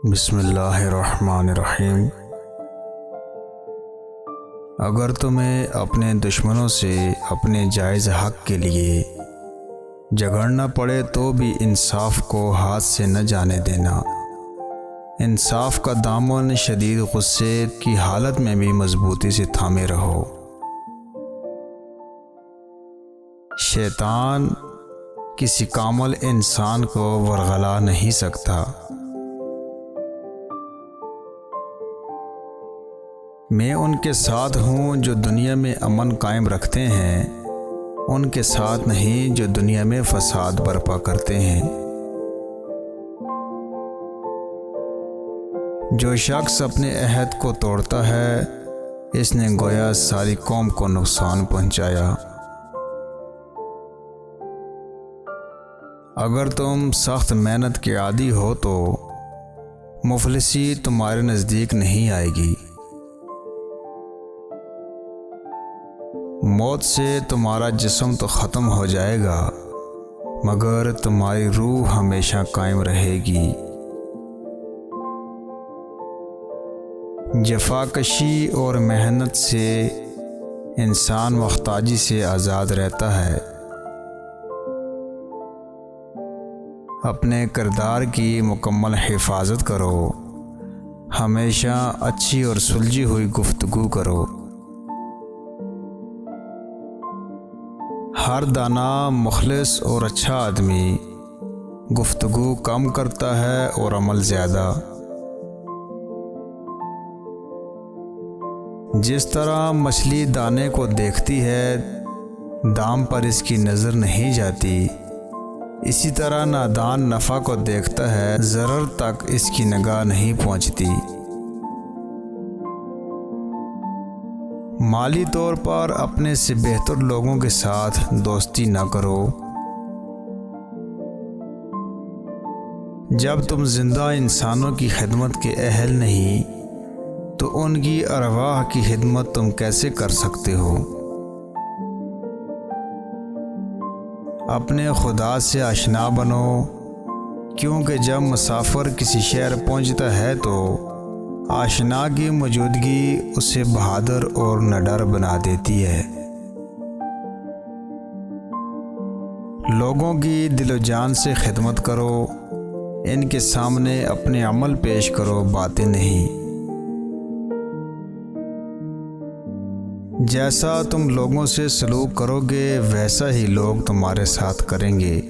بسم اللہ الرحمن الرحیم۔ اگر تمہیں اپنے دشمنوں سے اپنے جائز حق کے لیے جھگڑنا پڑے تو بھی انصاف کو ہاتھ سے نہ جانے دینا۔ انصاف کا دامن شدید غصے کی حالت میں بھی مضبوطی سے تھامے رہو۔ شیطان کسی کامل انسان کو ورغلا نہیں سکتا۔ میں ان کے ساتھ ہوں جو دنیا میں امن قائم رکھتے ہیں، ان کے ساتھ نہیں جو دنیا میں فساد برپا کرتے ہیں۔ جو شخص اپنے عہد کو توڑتا ہے اس نے گویا ساری قوم کو نقصان پہنچایا۔ اگر تم سخت محنت کے عادی ہو تو مفلسی تمہارے نزدیک نہیں آئے گی۔ موت سے تمہارا جسم تو ختم ہو جائے گا مگر تمہاری روح ہمیشہ قائم رہے گی۔ جفاکشی اور محنت سے انسان محتاجی سے آزاد رہتا ہے۔ اپنے کردار کی مکمل حفاظت کرو، ہمیشہ اچھی اور سلجھی ہوئی گفتگو کرو۔ ہر دانا، مخلص اور اچھا آدمی گفتگو کم کرتا ہے اور عمل زیادہ۔ جس طرح مچھلی دانے کو دیکھتی ہے دام پر اس کی نظر نہیں جاتی، اسی طرح نادان نفع کو دیکھتا ہے ضرر تک اس کی نگاہ نہیں پہنچتی۔ مالی طور پر اپنے سے بہتر لوگوں کے ساتھ دوستی نہ کرو۔ جب تم زندہ انسانوں کی خدمت کے اہل نہیں تو ان کی ارواح کی خدمت تم کیسے کر سکتے ہو؟ اپنے خدا سے آشنا بنو، کیونکہ جب مسافر کسی شہر پہنچتا ہے تو آشنا کی موجودگی اسے بہادر اور نڈر بنا دیتی ہے۔ لوگوں کی دل و جان سے خدمت کرو، ان کے سامنے اپنے عمل پیش کرو، باتیں نہیں۔ جیسا تم لوگوں سے سلوک کرو گے ویسا ہی لوگ تمہارے ساتھ کریں گے۔